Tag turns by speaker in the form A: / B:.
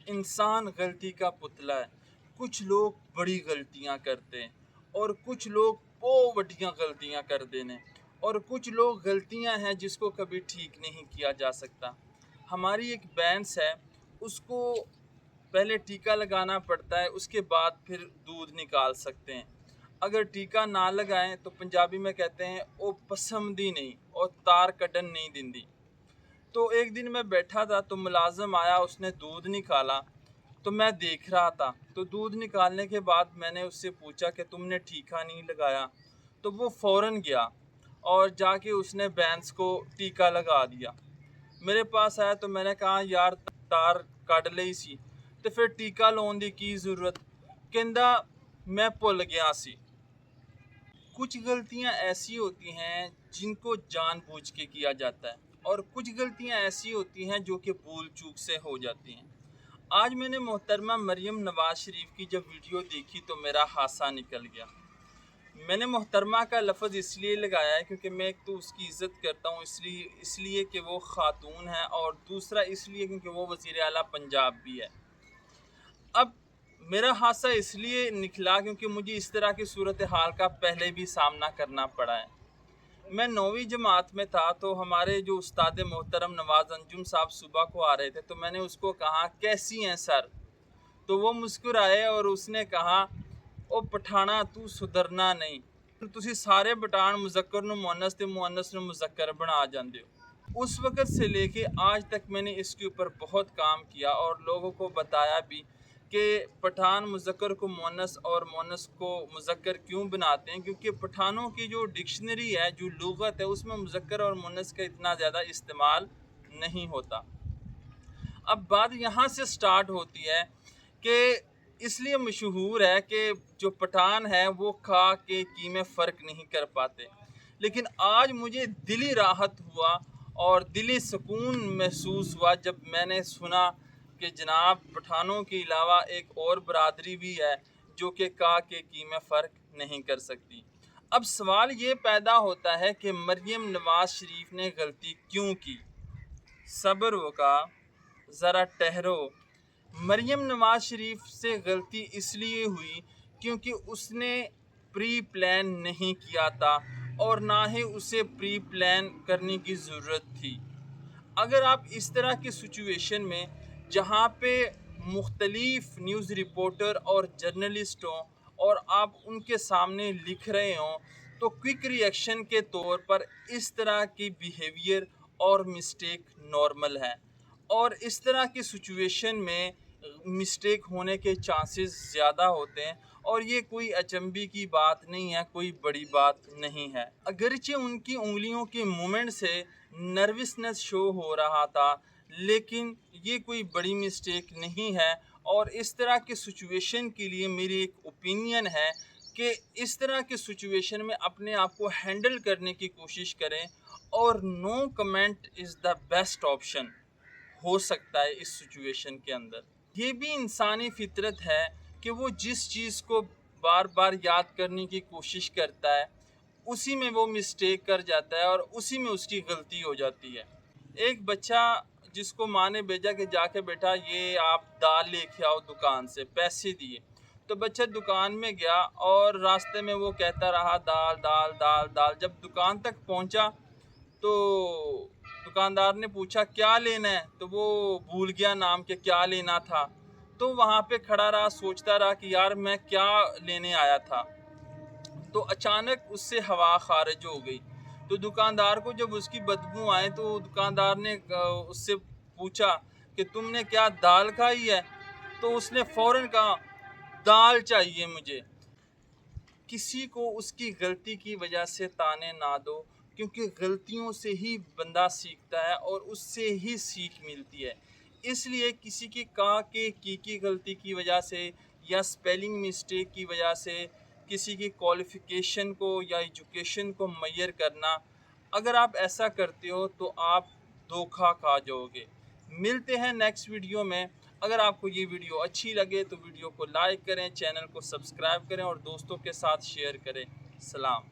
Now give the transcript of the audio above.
A: इंसान गलती का पुतला है। कुछ लोग बड़ी गलतियां करते हैं और कुछ लोग बहुत बड़ियां गलतियां कर देने, और कुछ लोग गलतियां हैं जिसको कभी ठीक नहीं किया जा सकता। हमारी एक भैंस है, उसको पहले टीका लगाना पड़ता है, उसके बाद फिर दूध निकाल सकते हैं। अगर टीका ना लगाएं तो पंजाबी में कहते हैं ओ पसंदी नहीं और तार कटन नहीं दिंदी। तो एक दिन मैं बैठा था तो मुलाजिम आया, उसने दूध निकाला तो मैं देख रहा था। तो दूध निकालने के बाद मैंने उससे पूछा कि तुमने टीका नहीं लगाया, तो वो फ़ौरन गया और जाके उसने भैंस को टीका लगा दिया। मेरे पास आया तो मैंने कहा यार तार कट लई सी तो फिर टीका लाउण दी की ज़रूरत। कहंदा मैं भुल गया सी। कुछ गलतियां ऐसी होती हैं जिनको जानबूझ के किया जाता है, और कुछ गलतियां ऐसी होती हैं जो कि भूल चूक से हो जाती हैं। आज मैंने मोहतरमा मरियम नवाज शरीफ की जब वीडियो देखी तो मेरा हासा निकल गया। मैंने मोहतरमा का लफ्ज़ इसलिए लगाया है क्योंकि मैं एक तो उसकी इज़्ज़त करता हूँ, इसलिए कि वो ख़ातून है, और दूसरा इसलिए क्योंकि वो वज़ीर आला पंजाब भी है। अब मेरा हादसा इसलिए निकला क्योंकि मुझे इस तरह की सूरत हाल का पहले भी सामना करना पड़ा है। मैं 9वीं जमात में था तो हमारे जो उस्ताद मोहतरम नवाज़ अंजुम साहब सुबह को आ रहे थे, तो मैंने उसको कहा कैसी हैं सर, तो वो मुस्कुराए और उसने कहा ओ पठाना तू सुधरना नहीं, तुसी सारे पठान मुज़क्कर नूं मुअन्नस ते मुअन्नस नूं मुज़क्कर बना जांदे हो। उस वक़्त से लेके आज तक मैंने इसके ऊपर बहुत काम किया और लोगों को बताया भी कि पठान मुज़क्कर को मुअन्नस और मुअन्नस को मुज़क्कर क्यों बनाते हैं, क्योंकि पठानों की जो डिक्शनरी है, जो लुग़त है, उसमें मुज़क्कर और मुअन्नस का इतना ज़्यादा इस्तेमाल नहीं होता। अब बात यहाँ से स्टार्ट होती है कि इसलिए मशहूर है कि जो पठान है वो खा के की में फ़र्क नहीं कर पाते। लेकिन आज मुझे दिली राहत हुआ और दिली सुकून महसूस हुआ जब मैंने सुना कि जनाब पठानों के अलावा एक और बरादरी भी है जो कि का के की में फ़र्क नहीं कर सकती। अब सवाल ये पैदा होता है कि मरियम नवाज शरीफ ने गलती क्यों की। सब्र होगा, ज़रा ठहरो। मरियम नवाज शरीफ से गलती इसलिए हुई क्योंकि उसने प्री प्लान नहीं किया था और ना ही उसे प्री प्लान करने की ज़रूरत थी। अगर आप इस तरह की सिचुएशन में जहाँ पे मुख्तलिफ न्यूज़ रिपोर्टर और जर्नलिस्ट हों और आप उनके सामने लिख रहे हों, तो क्विक रिएक्शन के तौर पर इस तरह की बिहेवियर और मिस्टेक नॉर्मल है, और इस तरह की सिचुएशन में मिस्टेक होने के चांसेस ज़्यादा होते हैं, और ये कोई अचंभे की बात नहीं है, कोई बड़ी बात नहीं है। अगरचे उनकी उंगलियों के मूवमेंट से नर्वसनेस शो हो रहा था, लेकिन ये कोई बड़ी मिस्टेक नहीं है। और इस तरह के सिचुएशन के लिए मेरी एक ओपिनियन है कि इस तरह के सिचुएशन में अपने आप को हैंडल करने की कोशिश करें, और no comment is the best option हो सकता है इस सिचुएशन के अंदर। ये भी इंसानी फितरत है कि वो जिस चीज़ को बार बार याद करने की कोशिश करता है उसी में वो मिस्टेक कर जाता है और उसी में उसकी गलती हो जाती है। एक बच्चा जिसको माँ ने भेजा कि जाके बेटा ये आप दाल लेके आओ दुकान से, पैसे दिए, तो बच्चा दुकान में गया और रास्ते में वो कहता रहा दाल दाल दाल दाल। जब दुकान तक पहुंचा तो दुकानदार ने पूछा क्या लेना है, तो वो भूल गया नाम के क्या लेना था। तो वहाँ पे खड़ा रहा, सोचता रहा कि यार मैं क्या लेने आया था। तो अचानक उससे हवा खारिज हो गई। तो दुकानदार को जब उसकी बदबू आए तो दुकानदार ने उससे पूछा कि तुमने क्या दाल खाई है, तो उसने फ़ौरन कहा दाल चाहिए मुझे। किसी को उसकी गलती की वजह से ताने ना दो, क्योंकि गलतियों से ही बंदा सीखता है और उससे ही सीख मिलती है। इसलिए किसी की का के की गलती की वजह से या स्पेलिंग मिस्टेक की वजह से किसी की क्वालिफ़िकेशन को या एजुकेशन को मैयर करना, अगर आप ऐसा करते हो तो आप धोखा खा जाओगे। मिलते हैं नेक्स्ट वीडियो में। अगर आपको ये वीडियो अच्छी लगे तो वीडियो को लाइक करें, चैनल को सब्सक्राइब करें और दोस्तों के साथ शेयर करें। सलाम।